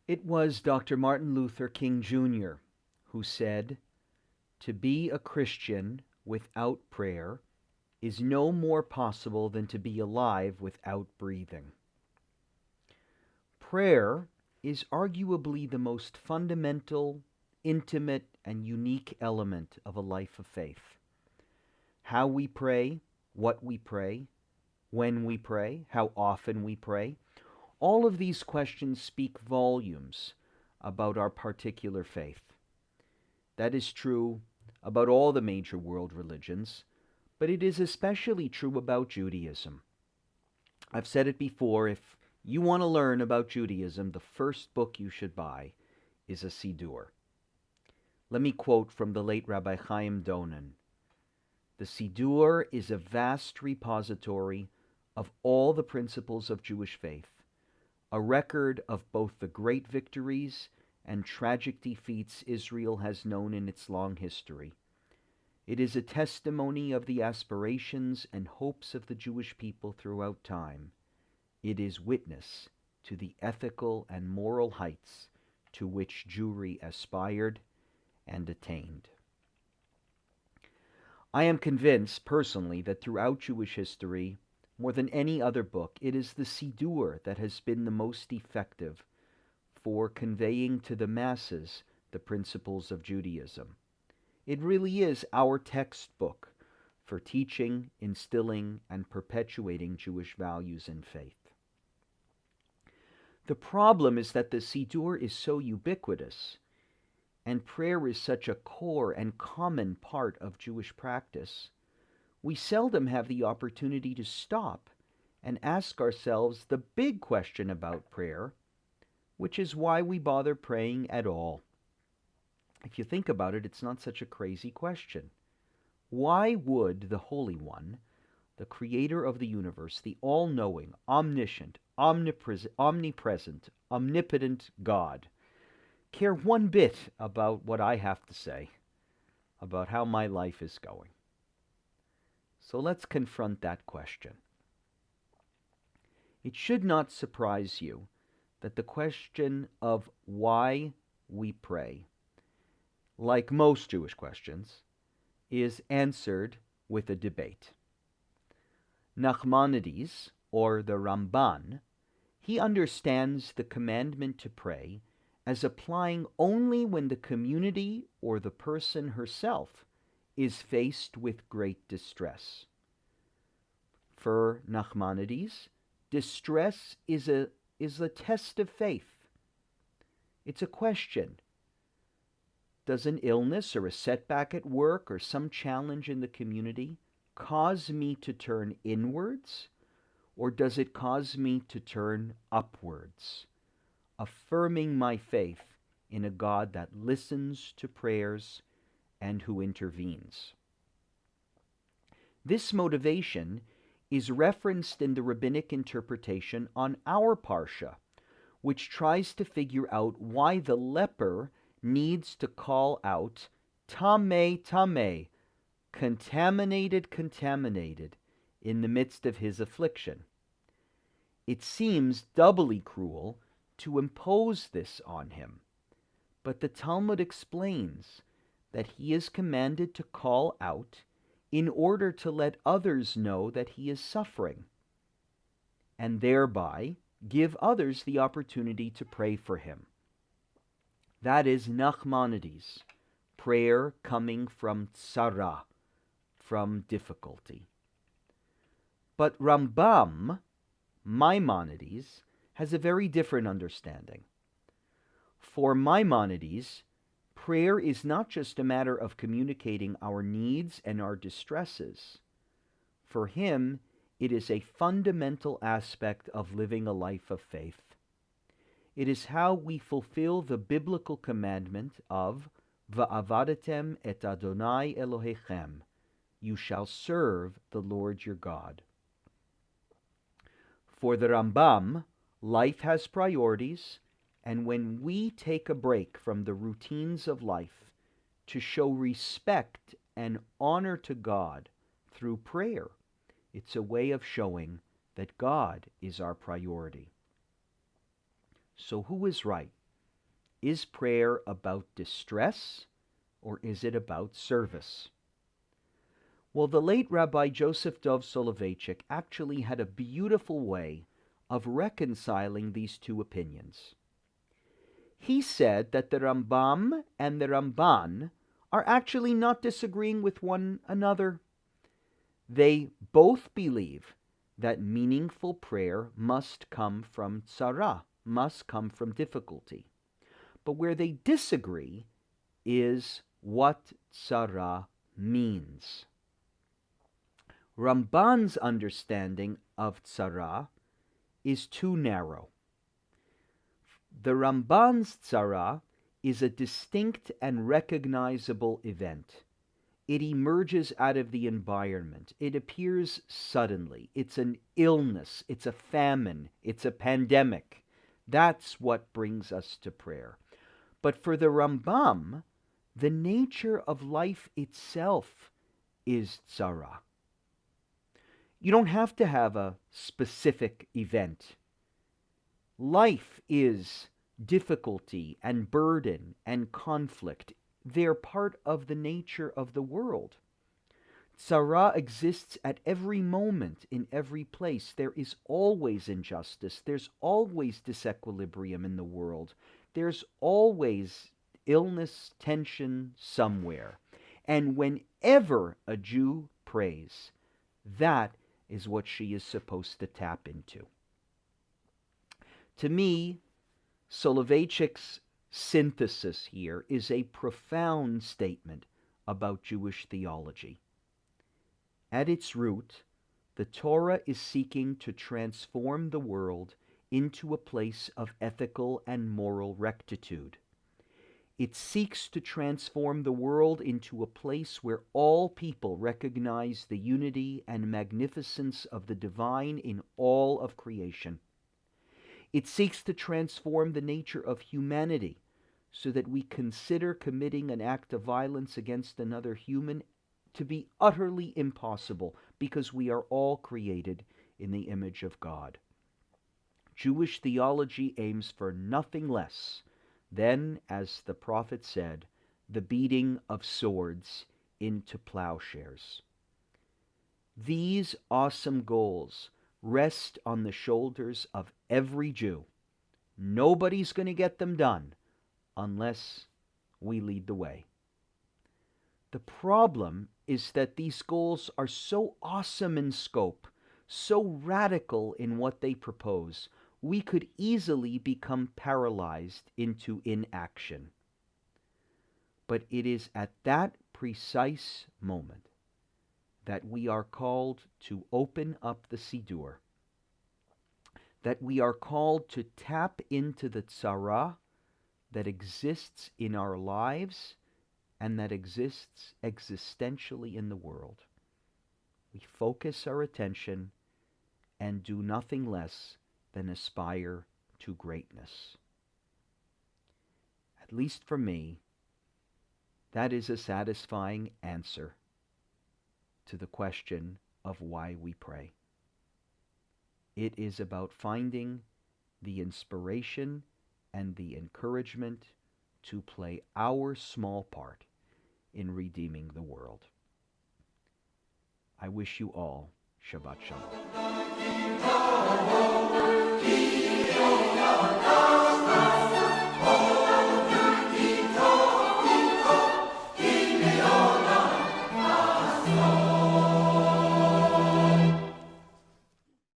It was Dr. Martin Luther King Jr. who said, "To be a Christian without prayer is no more possible than to be alive without breathing." Prayer is arguably the most fundamental, intimate, and unique element of a life of faith. How we pray, what we pray, when we pray, how often we pray, all of these questions speak volumes about our particular faith. That is true about all the major world religions, but it is especially true about Judaism. I've said it before, if you want to learn about Judaism, the first book you should buy is a Siddur. Let me quote from the late Rabbi Chaim Donen. The Siddur is a vast repository of all the principles of Jewish faith, a record of both the great victories and tragic defeats Israel has known in its long history. It is a testimony of the aspirations and hopes of the Jewish people throughout time. It is witness to the ethical and moral heights to which Jewry aspired and attained. I am convinced personally that throughout Jewish history, more than any other book, it is the Siddur that has been the most effective for conveying to the masses the principles of Judaism. It really is our textbook for teaching, instilling, and perpetuating Jewish values and faith. The problem is that the Siddur is so ubiquitous, and prayer is such a core and common part of Jewish practice, we seldom have the opportunity to stop and ask ourselves the big question about prayer, which is why we bother praying at all. If you think about it, it's not such a crazy question. Why would the Holy One, the creator of the universe, the all-knowing, omniscient, omnipresent, omnipotent God, care one bit about what I have to say, about how my life is going? So let's confront that question. It should not surprise you that the question of why we pray, like most Jewish questions, is answered with a debate. Nachmanides, or the Ramban, he understands the commandment to pray as applying only when the community or the person herself is faced with great distress. For Nachmanides, distress is a test of faith. It's a question. Does an illness or a setback at work or some challenge in the community cause me to turn inwards, or does it cause me to turn upwards, affirming my faith in a God that listens to prayers and who intervenes? This motivation is referenced in the rabbinic interpretation on our Parsha, which tries to figure out why the leper needs to call out, "Tameh, Tameh," contaminated, contaminated, in the midst of his affliction. It seems doubly cruel to impose this on him, but the Talmud explains that he is commanded to call out in order to let others know that he is suffering, and thereby give others the opportunity to pray for him. That is Nachmanides, prayer coming from tzara, from difficulty. But Rambam, Maimonides, has a very different understanding. For Maimonides, prayer is not just a matter of communicating our needs and our distresses. For him, it is a fundamental aspect of living a life of faith. It is how we fulfill the biblical commandment of Va'avadetem et Adonai Elohechem, you shall serve the Lord your God. For the Rambam, life has priorities, and when we take a break from the routines of life to show respect and honor to God through prayer, it's a way of showing that God is our priority. So who is right? Is prayer about distress, or is it about service? Well, the late Rabbi Joseph Dov Soloveitchik actually had a beautiful way of reconciling these two opinions. He said that the Rambam and the Ramban are actually not disagreeing with one another. They both believe that meaningful prayer must come from tzara, must come from difficulty. But where they disagree is what tzara means. Ramban's understanding of tzara is too narrow. The Ramban's tzara is a distinct and recognizable event. It emerges out of the environment. It appears suddenly. It's an illness. It's a famine. It's a pandemic. That's what brings us to prayer. But for the Rambam, the nature of life itself is tzara. You don't have to have a specific event. Life is difficulty and burden and conflict. They're part of the nature of the world. Tzara exists at every moment, in every place. There is always injustice. There's always disequilibrium in the world. There's always illness, tension somewhere. And whenever a Jew prays, that is what she is supposed to tap into. To me, Soloveitchik's synthesis here is a profound statement about Jewish theology. At its root, the Torah is seeking to transform the world into a place of ethical and moral rectitude. It seeks to transform the world into a place where all people recognize the unity and magnificence of the divine in all of creation. It seeks to transform the nature of humanity so that we consider committing an act of violence against another human to be utterly impossible because we are all created in the image of God. Jewish theology aims for nothing less than, as the prophet said, the beating of swords into plowshares. These awesome goals rest on the shoulders of every Jew. Nobody's going to get them done unless we lead the way. The problem is that these goals are so awesome in scope, so radical in what they propose, we could easily become paralyzed into inaction. But it is at that precise moment that we are called to open up the Siddur, that we are called to tap into the tzara that exists in our lives and that exists existentially in the world. We focus our attention and do nothing less than aspire to greatness. At least for me, that is a satisfying answer to the question of why we pray. It is about finding the inspiration and the encouragement to play our small part in redeeming the world. I wish you all Shabbat Shalom.